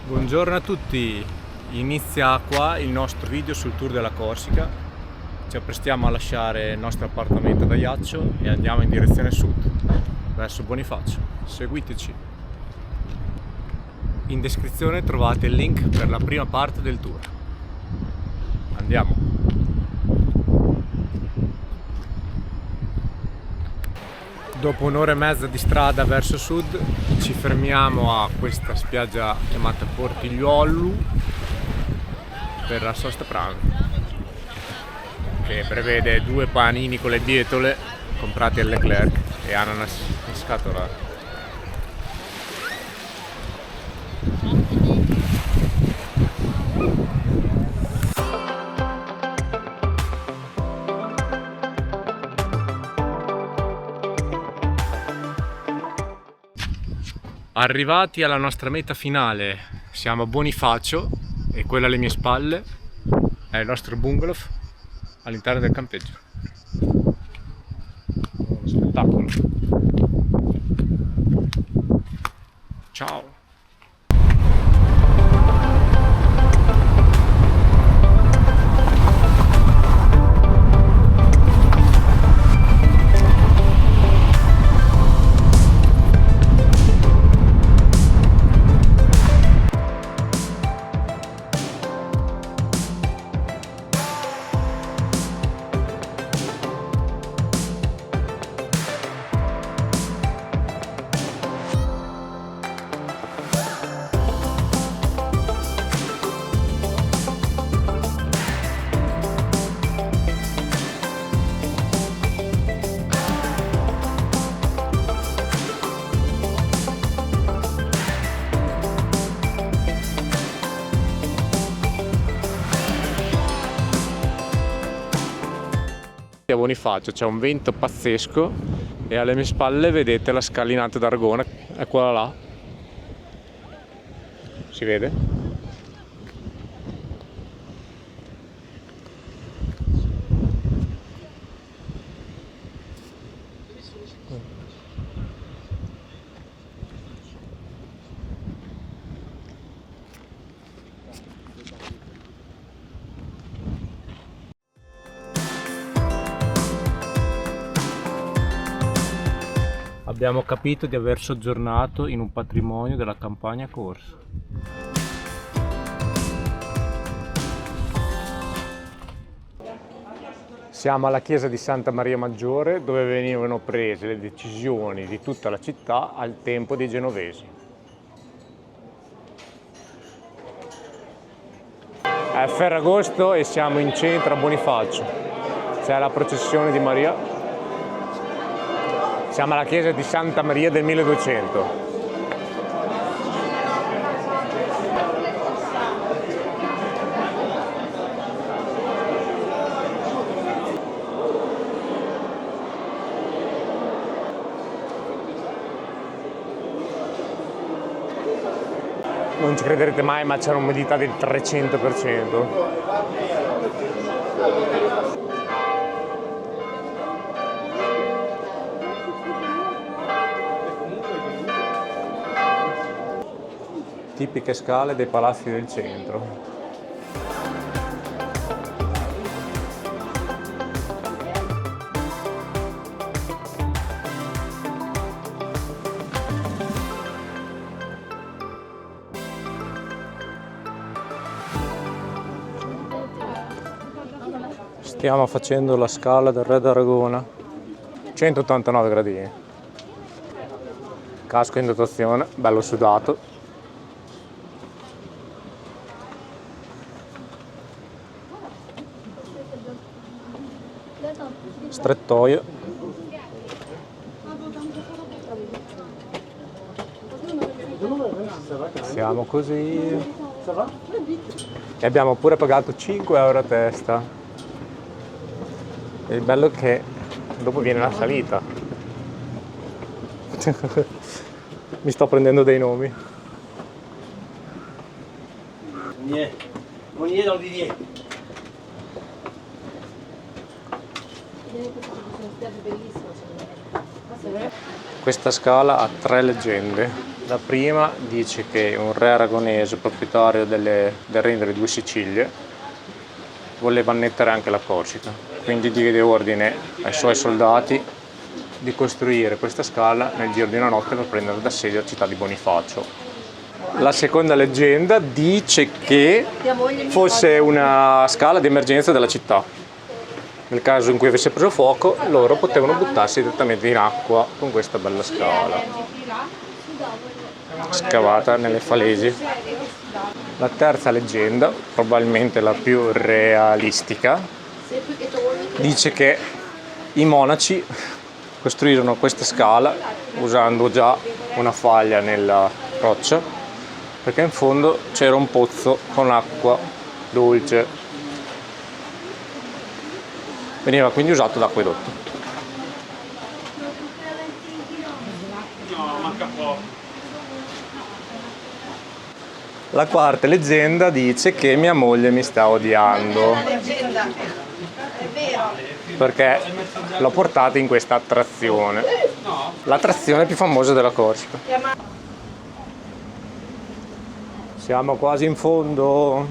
Buongiorno a tutti, inizia qua il nostro video sul tour della Corsica. Ci apprestiamo a lasciare il nostro appartamento ad Ajaccio e andiamo in direzione sud, verso Bonifacio. Seguiteci. In descrizione trovate il link per la prima parte del tour. Andiamo! Dopo un'ora e mezza di strada verso sud ci fermiamo a questa spiaggia chiamata Portigliolu per la sosta pranzo, che prevede 2 panini con le bietole comprati al Leclerc e ananas in scatola. Arrivati alla nostra meta finale, siamo a Bonifacio e quella alle mie spalle è il nostro bungalow all'interno del campeggio. Uno spettacolo. Ciao! A Bonifacio c'è un vento pazzesco e alle mie spalle vedete la scalinata d'Argona, è quella là, si vede? Abbiamo capito di aver soggiornato in un patrimonio della Campania Corsa. Siamo alla chiesa di Santa Maria Maggiore, dove venivano prese le decisioni di tutta la città al tempo dei Genovesi. È Ferragosto e siamo in centro a Bonifacio. C'è la processione di Maria. Siamo alla chiesa di Santa Maria del 1200. Non ci crederete mai, ma c'era un'umidità del 300%. Tipiche scale dei palazzi del centro. Stiamo facendo la scala del Re d'Aragona, 189 gradini. Casco in dotazione, bello sudato. Strettoio. Siamo così. E abbiamo pure pagato 5 euro a testa. E il bello è che dopo viene la salita. Mi sto prendendo dei nomi. Questa scala ha 3 leggende. La prima dice che un re aragonese, proprietario del Regno delle Due Sicilie, voleva annettere anche la Corsica, quindi diede ordine ai suoi soldati di costruire questa scala nel giro di una notte per prendere d'assedio la città di Bonifacio. La seconda leggenda dice che fosse una scala di emergenza della città. Nel caso in cui avesse preso fuoco, loro potevano buttarsi direttamente in acqua con questa bella scala scavata nelle falesi. La terza leggenda, probabilmente la più realistica, dice che i monaci costruirono questa scala usando già una faglia nella roccia, perché in fondo c'era un pozzo con acqua dolce. Veniva quindi usato l'acquedotto. La quarta leggenda dice che mia moglie mi sta odiando perché l'ho portata in questa attrazione, l'attrazione più famosa della Corsica. Siamo quasi in fondo.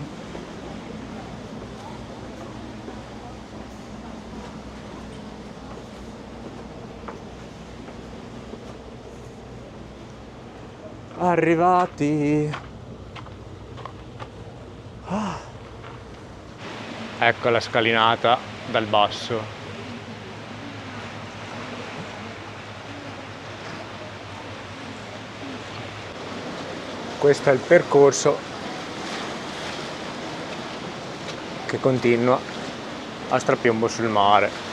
Arrivati. Ecco la scalinata dal basso. Questo è il percorso che continua a strapiombo sul mare.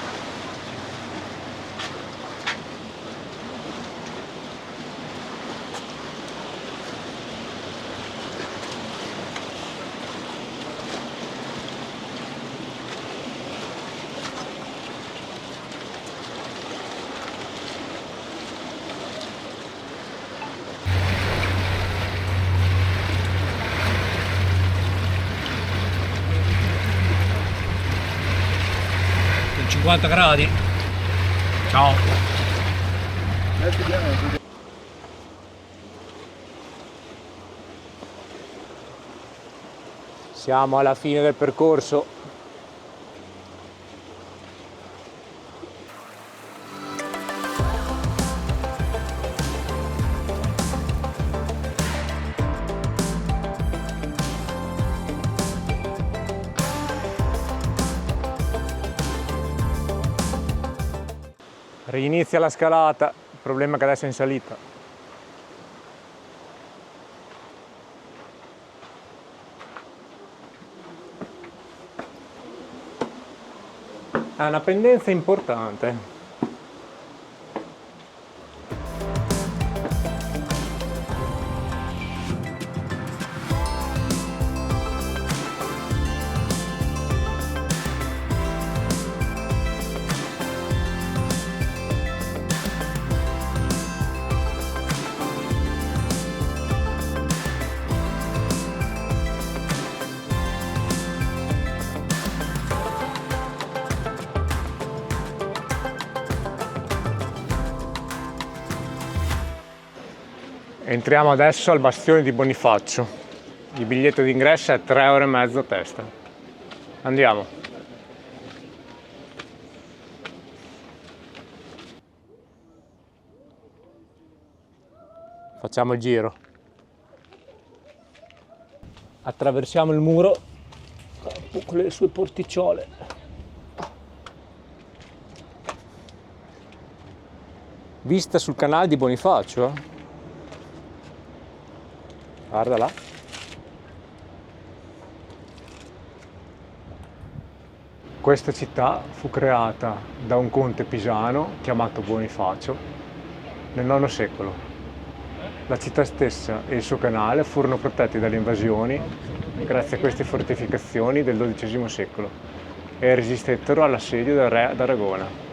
Con 50 gradi. Ciao. Siamo alla fine del percorso. Rinizia la scalata, il problema è che adesso è in salita. È una pendenza importante. Entriamo adesso al bastione di Bonifacio. Il biglietto d'ingresso è 3,50 € a testa. Andiamo. Facciamo il giro. Attraversiamo il muro con le sue porticciole. Vista sul canale di Bonifacio. Guarda là. Questa città fu creata da un conte pisano chiamato Bonifacio nel IX secolo. La città stessa e il suo canale furono protetti dalle invasioni grazie a queste fortificazioni del XII secolo e resistettero all'assedio del re d'Aragona.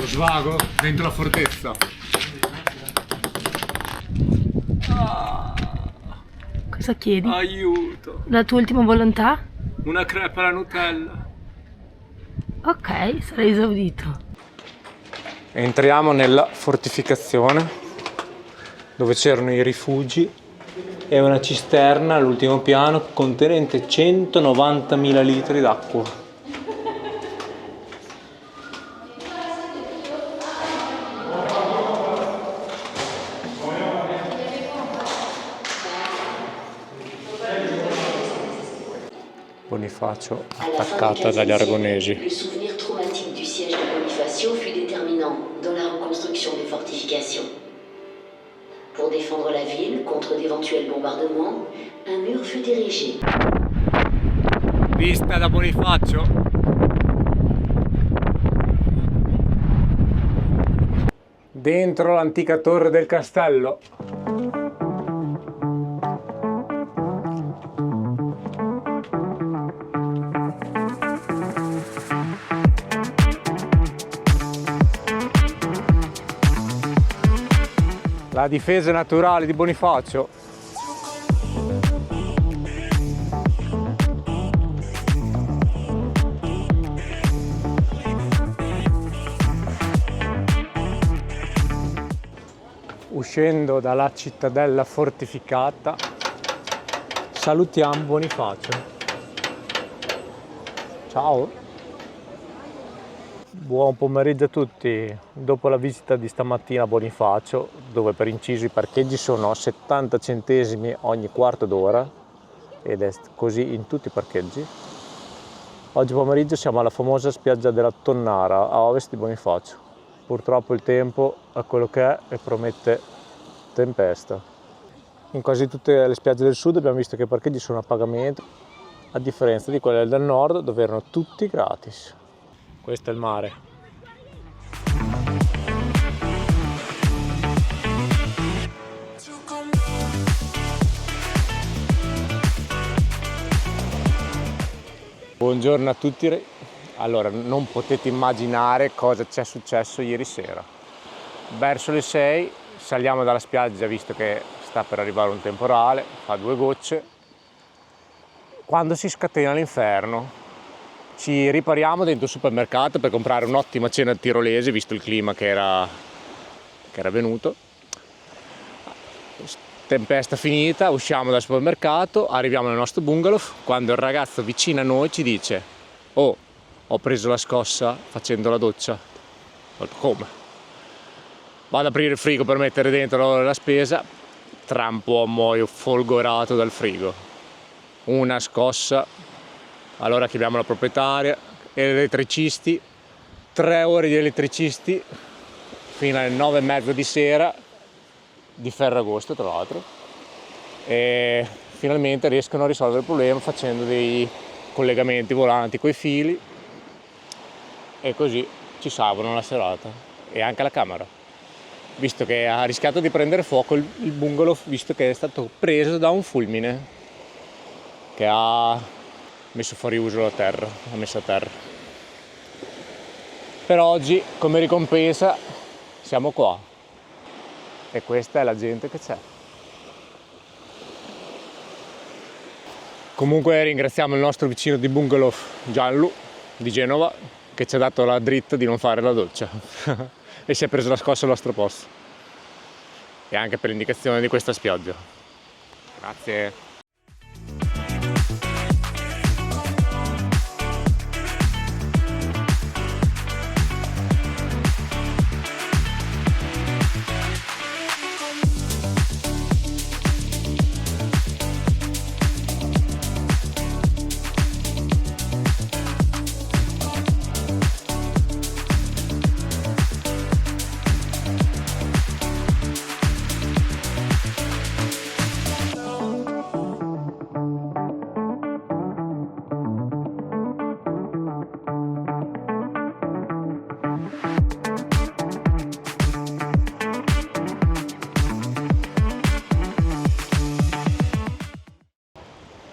Svago dentro la fortezza. Cosa chiedi? Aiuto! La tua ultima volontà? Una crepa alla Nutella. Ok, sarei esaudito. Entriamo nella fortificazione dove c'erano i rifugi e una cisterna all'ultimo piano contenente 190.000 litri d'acqua. Bonifacio attaccata dagli aragonesi. Le souvenir traumatique du siège de Bonifacio fut déterminant dans la reconstruction des fortifications. Pour défendre la ville contre d'éventuels bombardements, un mur fut érigé. Vista da Bonifacio. Dentro l'antica torre del castello. La difesa naturale di Bonifacio. Uscendo dalla cittadella fortificata, salutiamo Bonifacio. Ciao! Buon pomeriggio a tutti. Dopo la visita di stamattina a Bonifacio, dove per inciso i parcheggi sono a 70 centesimi ogni quarto d'ora, ed è così in tutti i parcheggi, oggi pomeriggio siamo alla famosa spiaggia della Tonnara, a ovest di Bonifacio. Purtroppo il tempo è quello che è e promette tempesta. In quasi tutte le spiagge del sud abbiamo visto che i parcheggi sono a pagamento, a differenza di quelle del nord dove erano tutti gratis. Questo è il mare. Buongiorno a tutti. Allora, non potete immaginare cosa c'è successo ieri sera. Verso le 6 saliamo dalla spiaggia, visto che sta per arrivare un temporale, fa 2 gocce. Quando si scatena l'inferno, ci ripariamo dentro il supermercato per comprare un'ottima cena tirolese, visto il clima che era venuto. Tempesta finita, usciamo dal supermercato, arriviamo nel nostro bungalow, quando il ragazzo vicino a noi ci dice: "Oh, ho preso la scossa facendo la doccia". Ho detto: "Come?". Vado ad aprire il frigo per mettere dentro la spesa, tra un po' muoio folgorato dal frigo. Una scossa. Allora chiamiamo la proprietaria e gli elettricisti, 3 ore di elettricisti fino alle 9:30 di sera di Ferragosto, tra l'altro, e finalmente riescono a risolvere il problema facendo dei collegamenti volanti coi fili, e così ci salvano la serata e anche la camera, visto che ha rischiato di prendere fuoco il bungalow, visto che è stato preso da un fulmine che ha messo fuori uso la terra, ha messo a terra. Per oggi, come ricompensa, siamo qua e questa è la gente che c'è. Comunque ringraziamo il nostro vicino di bungalow, Gianlu di Genova, che ci ha dato la dritta di non fare la doccia e si è preso la scossa al nostro posto, e anche per l'indicazione di questa spiaggia. Grazie.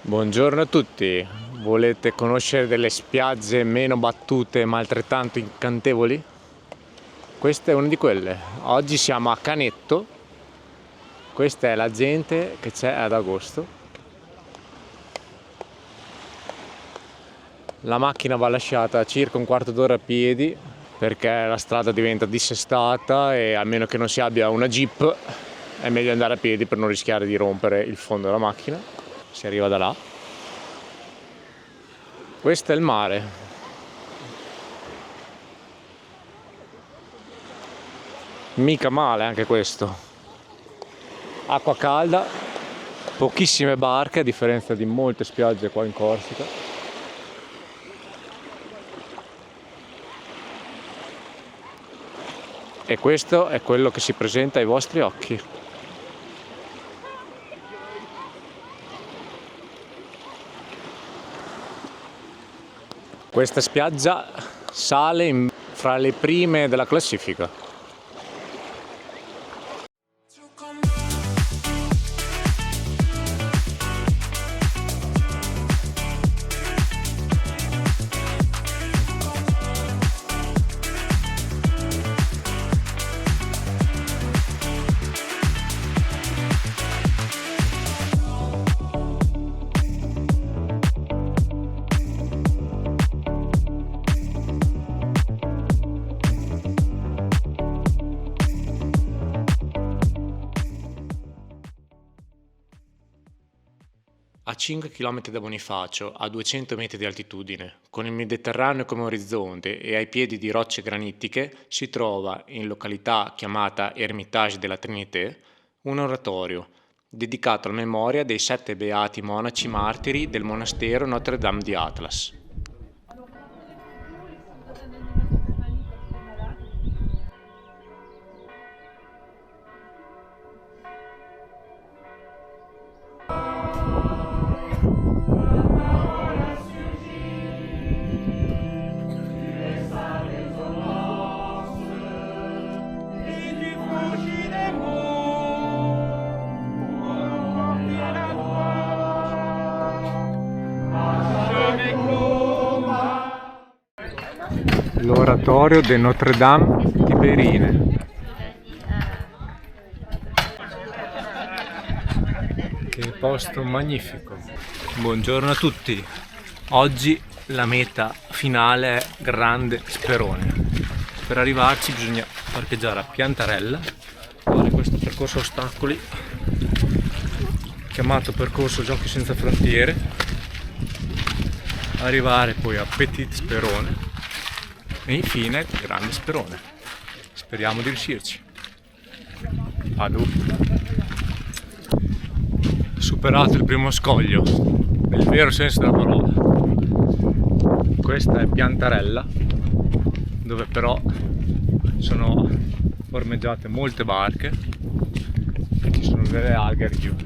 Buongiorno a tutti, volete conoscere delle spiagge meno battute ma altrettanto incantevoli? Questa è una di quelle. Oggi siamo a Canetto, questa è la gente che c'è ad agosto. La macchina va lasciata circa un quarto d'ora a piedi perché la strada diventa dissestata e a meno che non si abbia una Jeep è meglio andare a piedi per non rischiare di rompere il fondo della macchina. Si arriva da là. Questo è il mare. Mica male anche questo. Acqua calda, pochissime barche a differenza di molte spiagge qua in Corsica. E questo è quello che si presenta ai vostri occhi. Questa spiaggia sale fra le prime della classifica. A 5 km da Bonifacio, a 200 metri di altitudine, con il Mediterraneo come orizzonte e ai piedi di rocce granitiche, si trova, in località chiamata Ermitage de la Trinité, un oratorio dedicato alla memoria dei 7 beati monaci martiri del monastero Notre-Dame di Atlas. L'oratorio de Notre-Dame di Berine. Che posto magnifico. Buongiorno a tutti. Oggi la meta finale è Grande Sperone. Per arrivarci bisogna parcheggiare a Piantarella, fare questo percorso a ostacoli chiamato percorso Giochi Senza Frontiere, arrivare poi a Petit Sperone e infine Grande Sperone. Speriamo di riuscirci. Superato il primo scoglio, nel vero senso della parola. Questa è Piantarella, dove però sono ormeggiate molte barche e ci sono delle alghe giù.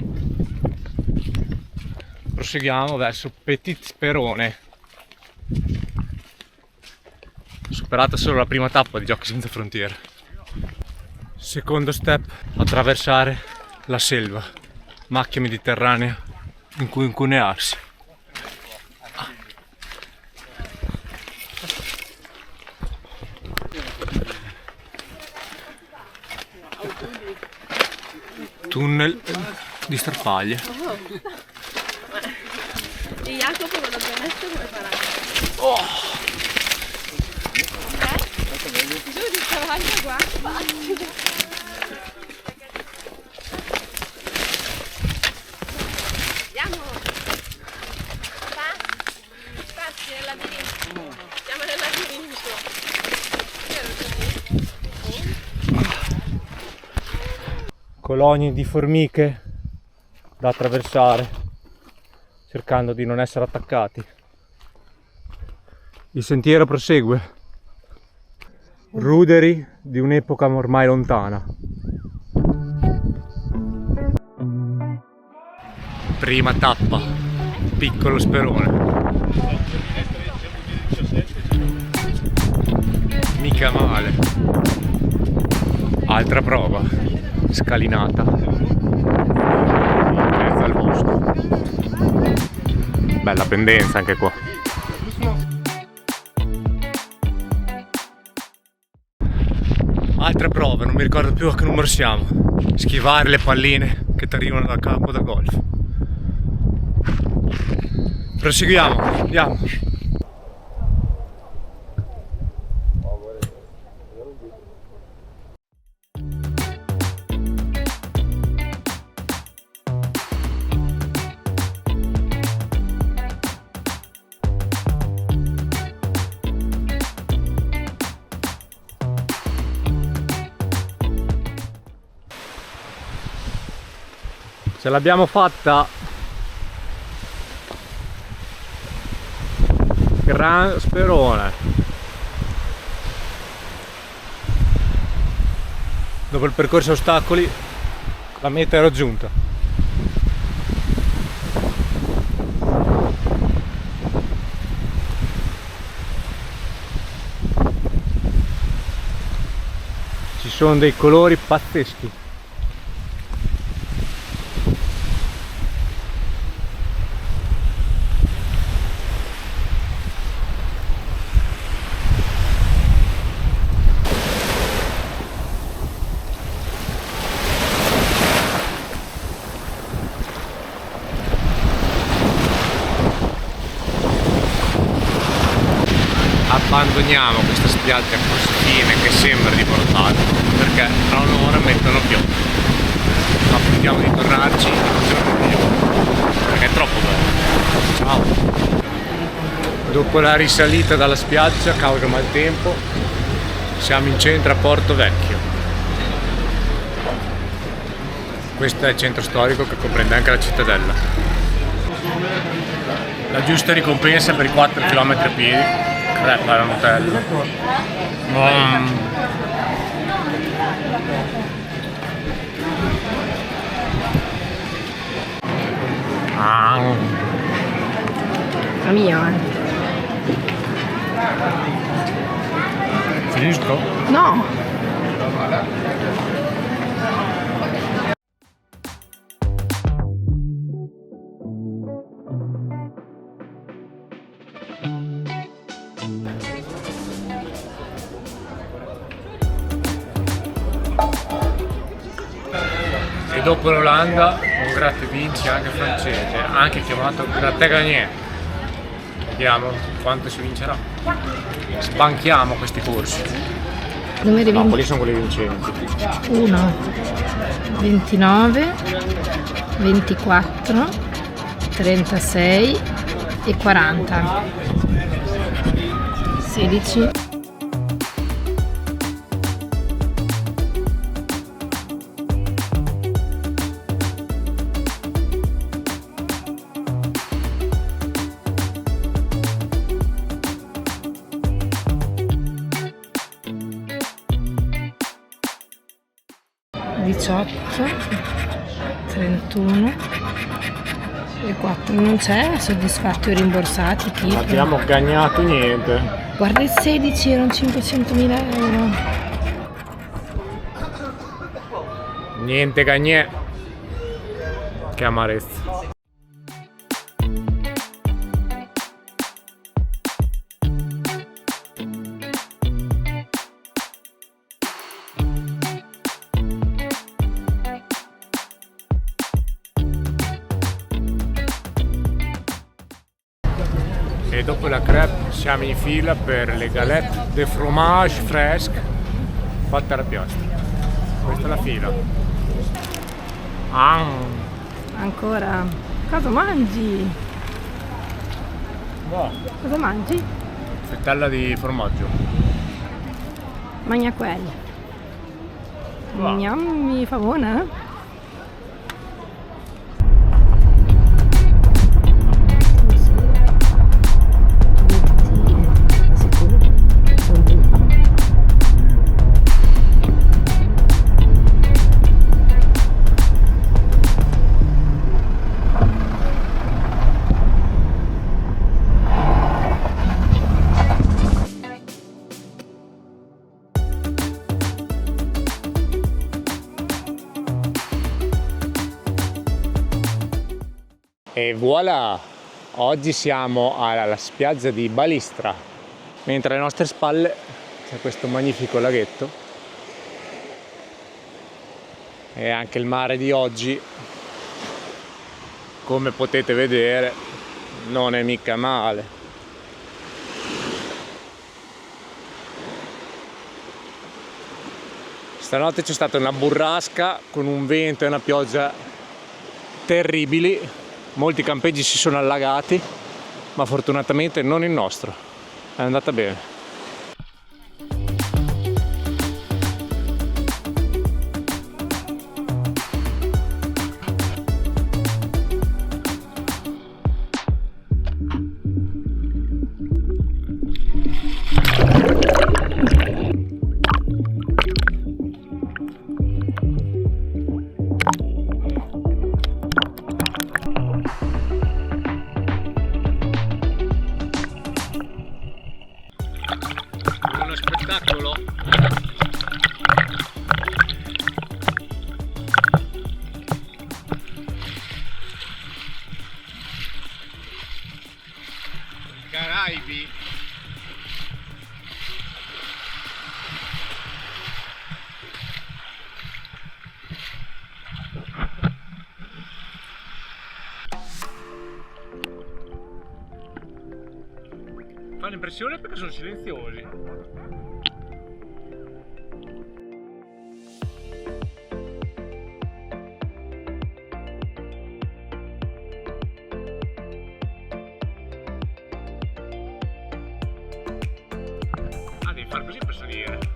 Proseguiamo verso Petit Sperone. Superata solo la prima tappa di Giochi Senza Frontiere. Secondo step, attraversare la selva, macchia mediterranea in cui incunearsi. Tunnel di Starpaglie. E Jacopo non l'abbiamo messo come farà? Giù di cavallo qua. Andiamo. Spazi nel labirinto. Siamo nel labirinto. Colonie di formiche da attraversare, cercando di non essere attaccati. Il sentiero prosegue. Ruderi di un'epoca ormai lontana. Prima tappa, Piccolo Sperone. Mica male. Altra prova, scalinata in mezzo al bosco. Bella pendenza anche qua. Altre prove, non mi ricordo più a che numero siamo. Schivare le palline che ti arrivano dal campo da golf. Proseguiamo, andiamo. Ce l'abbiamo fatta! Gran sperone! Dopo il percorso a ostacoli la meta è raggiunta. Ci sono dei colori pazzeschi. Abbandoniamo questa spiaggia così fine che sembra di portata perché tra un'ora mettono pioggia, ma puntiamo di tornarci un giorno migliore perché è troppo bello. Ciao! Dopo la risalita dalla spiaggia causa maltempo siamo in centro a Porto Vecchio. Questo è il centro storico che comprende anche la cittadella. La giusta ricompensa per i 4 km a piedi. Crepa la Nutella. La mia, Finisco? No! E dopo l'Olanda un gratte vinci anche francese, anche chiamato gratte gagné. Vediamo quanto si vincerà. Sbanchiamo questi corsi. Numeri No, quelli sono quelli vincenti. 1, 29, 24, 36 e 40. 16. Diciotto, 31 e 4. Non c'è soddisfatti o rimborsati tipo. Abbiamo gagnato niente. Guarda il 16, erano 500.000 euro. Niente gagné. Che amarezza. E dopo la crepe siamo in fila per le galette de fromage fresque fatte alla piastra. Questa è la fila. Ancora. Cosa mangi? Cosa mangi? Fettella di formaggio. Magna quella. Wow. Mi fa buona? E voilà! Oggi siamo alla spiaggia di Balistra, mentre alle nostre spalle c'è questo magnifico laghetto e anche il mare di oggi, come potete vedere, non è mica male. Stanotte c'è stata una burrasca con un vento e una pioggia terribili. Molti campeggi si sono allagati, ma fortunatamente non il nostro. È andata bene. Caraibi. Fa l'impressione perché sono silenziosi. Ah, devi far così per salire.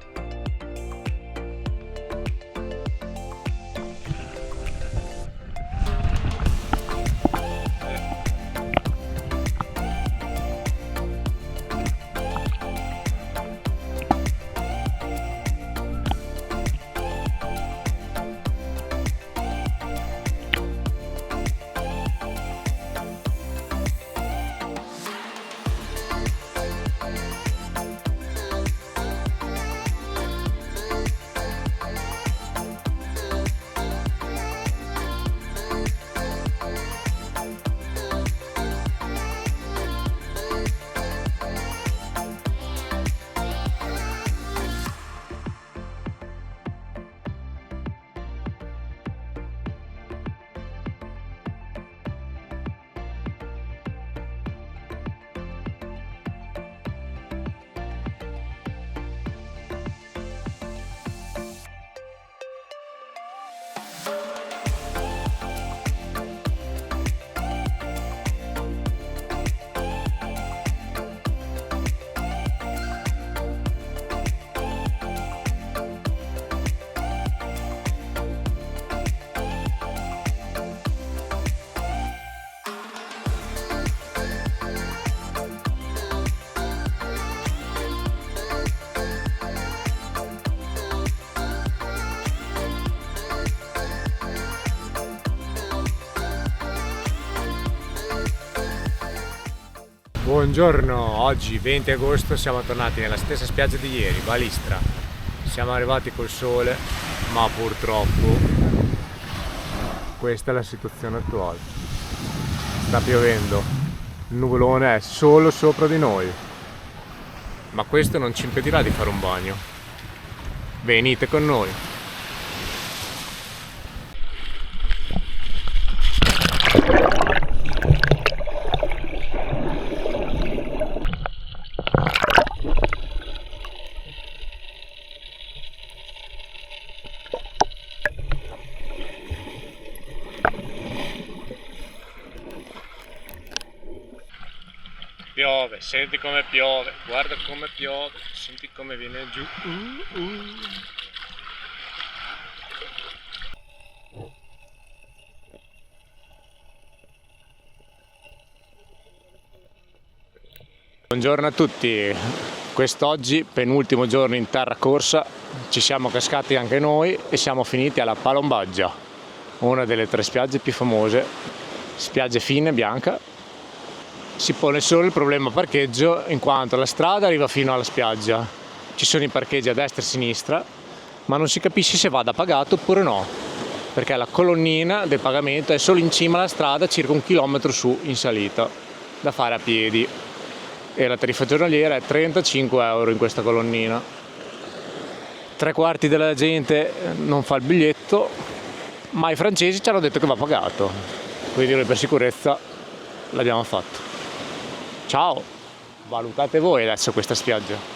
Buongiorno, oggi 20 agosto siamo tornati nella stessa spiaggia di ieri, Balistra. Siamo arrivati col sole, ma purtroppo questa è la situazione attuale. Sta piovendo, il nuvolone è solo sopra di noi, ma questo non ci impedirà di fare un bagno. Venite con noi. Piove, senti come piove, guarda come piove, senti come viene giù. Buongiorno a tutti, quest'oggi, penultimo giorno in terra corsa, ci siamo cascati anche noi e siamo finiti alla Palombaggia, una delle 3 spiagge più famose, spiagge fine, bianca. Si pone solo il problema parcheggio, in quanto la strada arriva fino alla spiaggia, ci sono i parcheggi a destra e a sinistra, ma non si capisce se vada pagato oppure no, perché la colonnina del pagamento è solo in cima alla strada, circa 1 chilometro su in salita, da fare a piedi, e la tariffa giornaliera è 35 euro in questa colonnina. 3/4 della gente non fa il biglietto, ma i francesi ci hanno detto che va pagato, quindi noi per sicurezza l'abbiamo fatto. Ciao, valutate voi adesso questa spiaggia.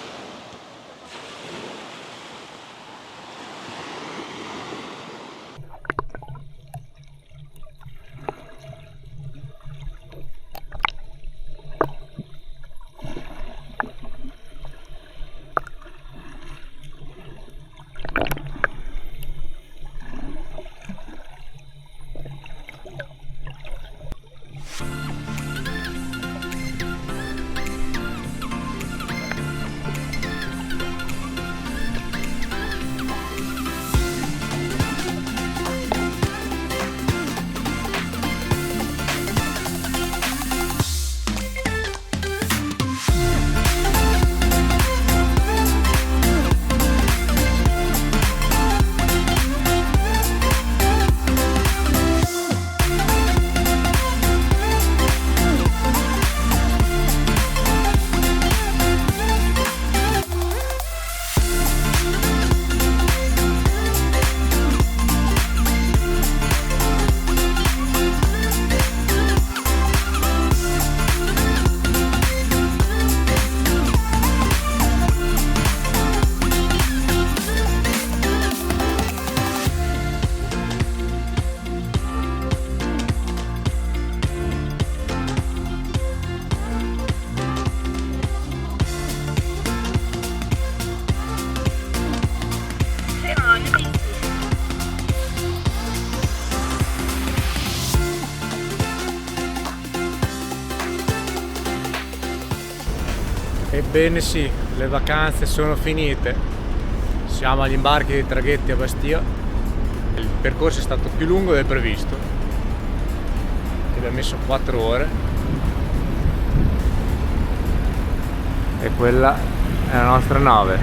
Ebbene sì, le vacanze sono finite. Siamo agli imbarchi dei traghetti a Bastia. Il percorso è stato più lungo del previsto. Abbiamo messo 4 ore. E quella è la nostra nave.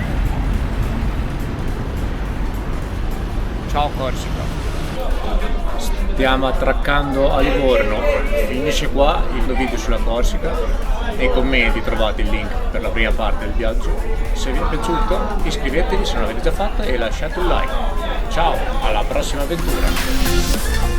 Ciao Corsica. Stiamo attraccando a Livorno. Finisce qua il mio video sulla Corsica. Nei commenti trovate il link per la prima parte del viaggio. Se vi è piaciuto iscrivetevi se non l'avete già fatto e lasciate un like. Ciao, alla prossima avventura!